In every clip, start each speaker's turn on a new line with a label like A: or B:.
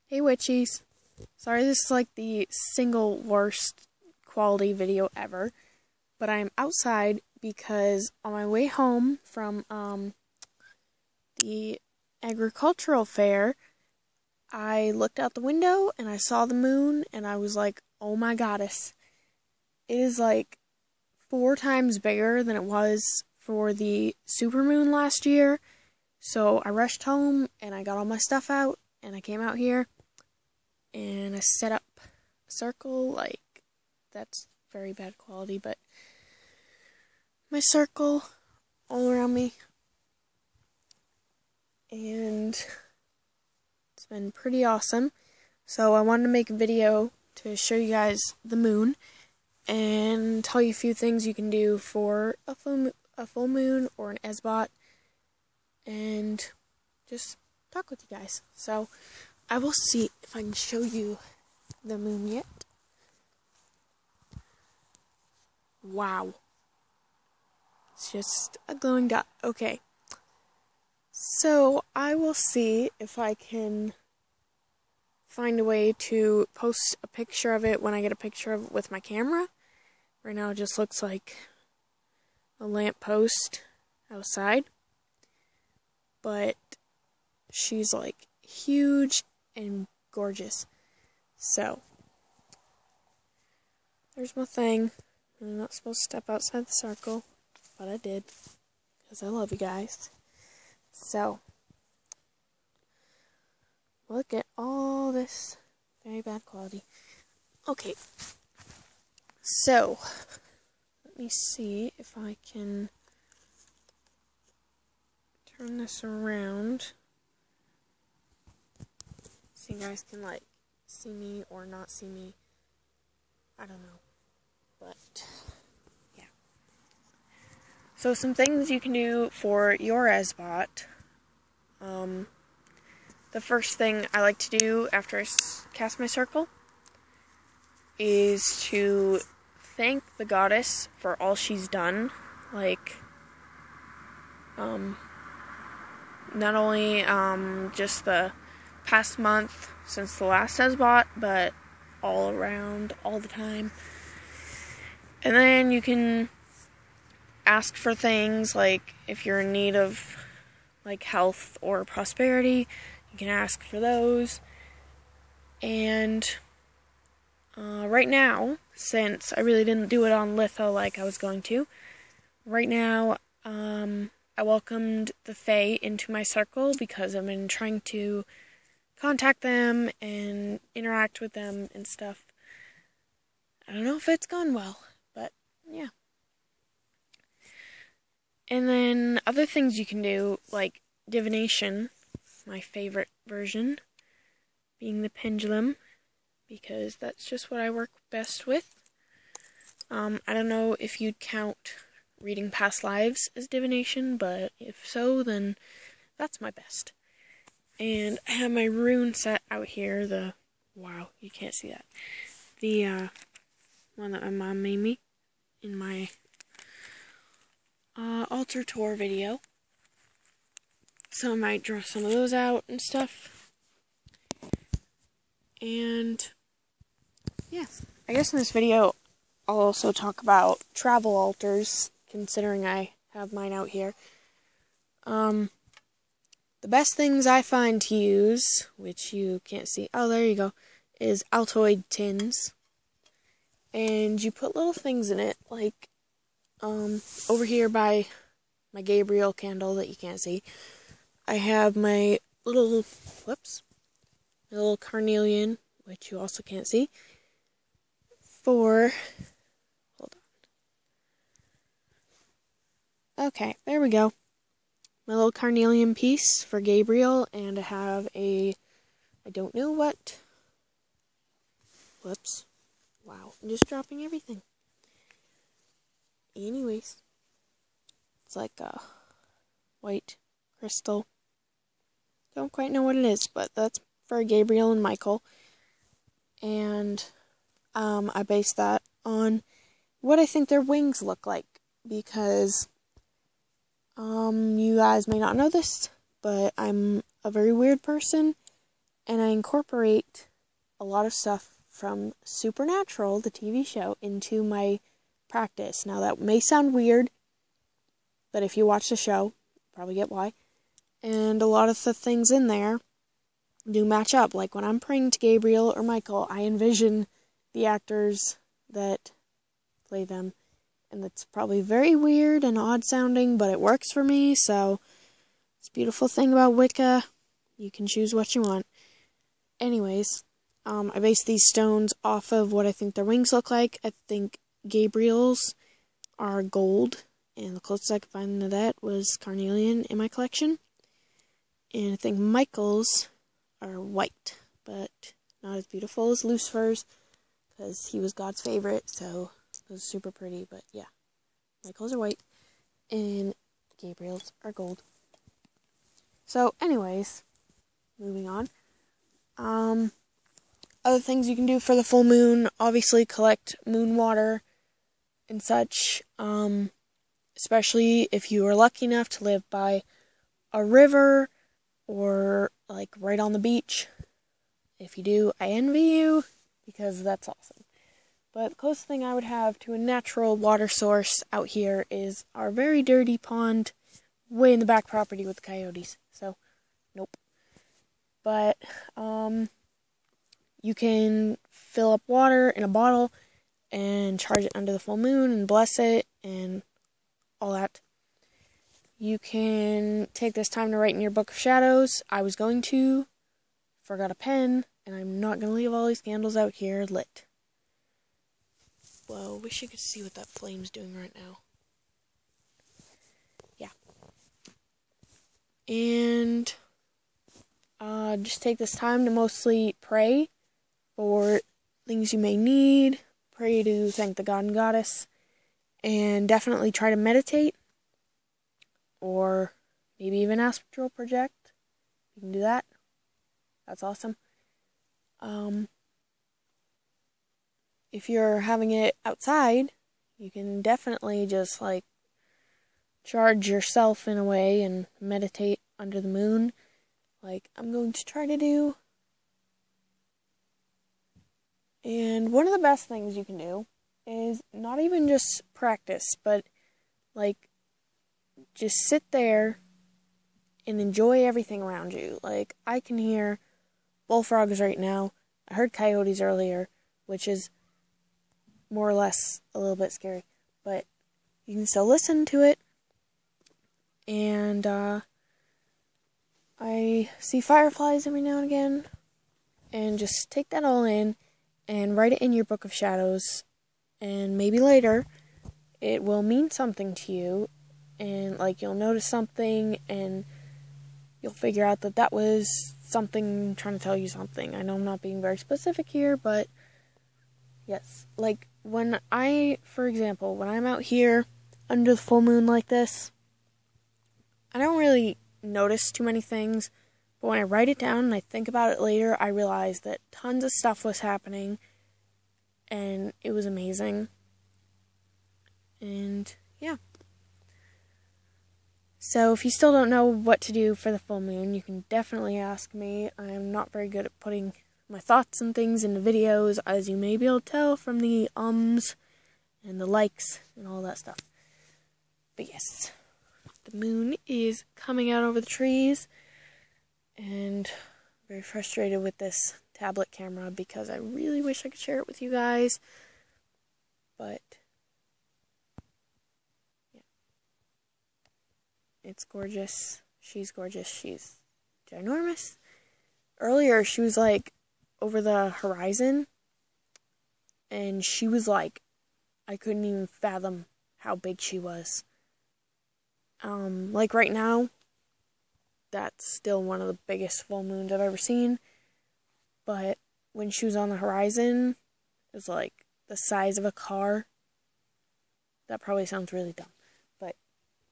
A: Hey witchies. Sorry this is like the single worst quality video ever, but I'm outside because on my way home from the agricultural fair, I looked out the window and I saw the moon and I was like, oh my goddess. It is like 4 times bigger than it was for the supermoon last year. So I rushed home and I got all my stuff out and I came out here and I set up a circle. Like, that's very bad quality, but my circle all around me, and it's been pretty awesome. So I wanted to make a video to show you guys the moon and tell you a few things you can do for a full moon or an Esbot, and just talk with you guys. So I will see if I can show you the moon yet. Wow. It's just a glowing dot. Okay. So I will see if I can find a way to post a picture of it when I get a picture of it with my camera. Right now it just looks like a lamppost outside. But she's like huge and gorgeous. So there's my thing. I'm not supposed to step outside the circle, but I did because I love you guys. So look at all this very bad quality. Okay, so let me see if I can turn this around so you guys can like see me or not see me. I don't know, but yeah. So some things you can do for your Esbot. The first thing I like to do after I cast my circle is to thank the goddess for all she's done. Like, not only just the past month since the last Esbot, but all around, all the time. And then you can ask for things like if you're in need of like health or prosperity, you can ask for those. And right now, since I really didn't do it on Litho like I was going to, right now I welcomed the Fae into my circle because I've been trying to contact them and interact with them and stuff. I don't know if it's gone well, but yeah. And then other things you can do, like divination, my favorite version, being the pendulum, because that's just what I work best with. I don't know if you'd count reading past lives as divination, but if so, then that's my best. And I have my rune set out here, wow, you can't see that. The one that my mom made me in my altar tour video. So I might draw some of those out and stuff. And yeah, I guess in this video I'll also talk about travel altars, considering I have mine out here. The best things I find to use, which you can't see, oh there you go, is Altoid tins. And you put little things in it, like over here by my Gabriel candle that you can't see, I have my little, my little carnelian, which you also can't see, hold on. Okay, there we go. My little carnelian piece for Gabriel, and I have I don't know what, wow, I'm just dropping everything. Anyways, it's like a white crystal. Don't quite know what it is, but that's for Gabriel and Michael. And I based that on what I think their wings look like, because you guys may not know this, but I'm a very weird person, And I incorporate a lot of stuff from Supernatural, the TV show, into my practice. Now, that may sound weird, but if you watch the show, you probably get why. And a lot of the things in there do match up. Like when I'm praying to Gabriel or Michael, I envision the actors that play them. And it's probably very weird and odd sounding, but it works for me. So it's a beautiful thing about Wicca. You can choose what you want. Anyways, I based these stones off of what I think their wings look like. I think Gabriel's are gold, and the closest I could find to that was carnelian in my collection. And I think Michael's are white, but not as beautiful as Lucifer's, because he was God's favorite, so it was super pretty. But yeah, Michael's are white, and Gabriel's are gold. So anyways, moving on. Other things you can do for the full moon, obviously collect moon water and such, especially if you are lucky enough to live by a river or like right on the beach. If you do, I envy you, because that's awesome. But the closest thing I would have to a natural water source out here is our very dirty pond way in the back property with the coyotes. So, nope. But, you can fill up water in a bottle and charge it under the full moon and bless it and all that. You can take this time to write in your book of shadows. I was going to, forgot a pen, and I'm not going to leave all these candles out here lit. Whoa, wish you could see what that flame's doing right now. Yeah. And just take this time to mostly pray for things you may need. Pray to thank the god and goddess. And definitely try to meditate. Or maybe even astral project. You can do that. That's awesome. If you're having it outside, you can definitely just like charge yourself in a way and meditate under the moon, like I'm going to try to do. And one of the best things you can do is not even just practice, but like just sit there and enjoy everything around you. Like I can hear bullfrogs right now. I heard coyotes earlier, which is more or less a little bit scary, but you can still listen to it. And I see fireflies every now and again, and just take that all in and write it in your book of shadows, and maybe later it will mean something to you, and like you'll notice something and you'll figure out that that was something trying to tell you something. I know I'm not being very specific here, but yes, like for example, when I'm out here under the full moon like this, I don't really notice too many things, but when I write it down and I think about it later, I realize that tons of stuff was happening, and it was amazing. And yeah. So if you still don't know what to do for the full moon, you can definitely ask me. I'm not very good at putting my thoughts and things into videos, as you may be able to tell from the ums and the likes and all that stuff. But yes, the moon is coming out over the trees, and I'm very frustrated with this tablet camera because I really wish I could share it with you guys, but yeah, it's gorgeous. She's gorgeous. She's ginormous. Earlier, she was like over the horizon, and she was like, I couldn't even fathom how big she was. Like right now, that's still one of the biggest full moons I've ever seen, but when she was on the horizon, it was like the size of a car. That probably sounds really dumb, but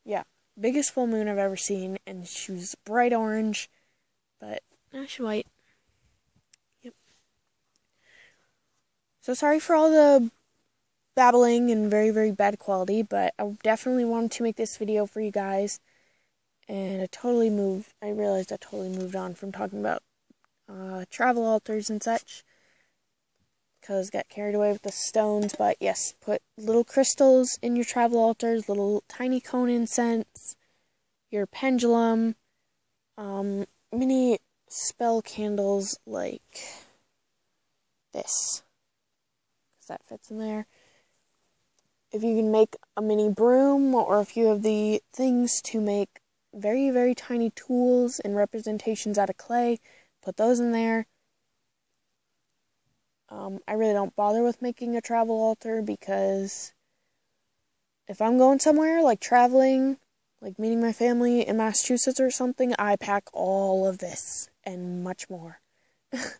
A: yeah, biggest full moon I've ever seen, and she was bright orange, but she's white. Yep. So sorry for all the babbling and very, very bad quality, but I definitely wanted to make this video for you guys, and I realized I totally moved on from talking about travel altars and such, because got carried away with the stones. But yes, put little crystals in your travel altars, little tiny cone incense, your pendulum, mini spell candles like this, because that fits in there. If you can make a mini broom, or if you have the things to make very, very tiny tools and representations out of clay, put those in there. I really don't bother with making a travel altar, because if I'm going somewhere, like traveling, like meeting my family in Massachusetts or something, I pack all of this and much more.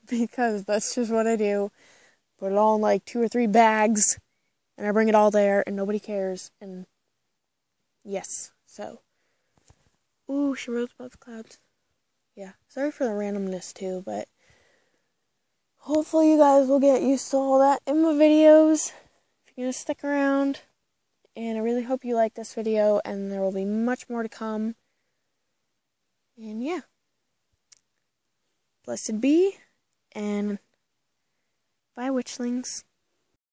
A: Because that's just what I do. Put it all in like 2 or 3 bags, and I bring it all there, and nobody cares. And yes, so. Ooh, she rose above the clouds. Yeah, sorry for the randomness too, but hopefully you guys will get used to all that in my videos if you're gonna stick around. And I really hope you like this video, and there will be much more to come. And yeah. Blessed be, and bye, witchlings.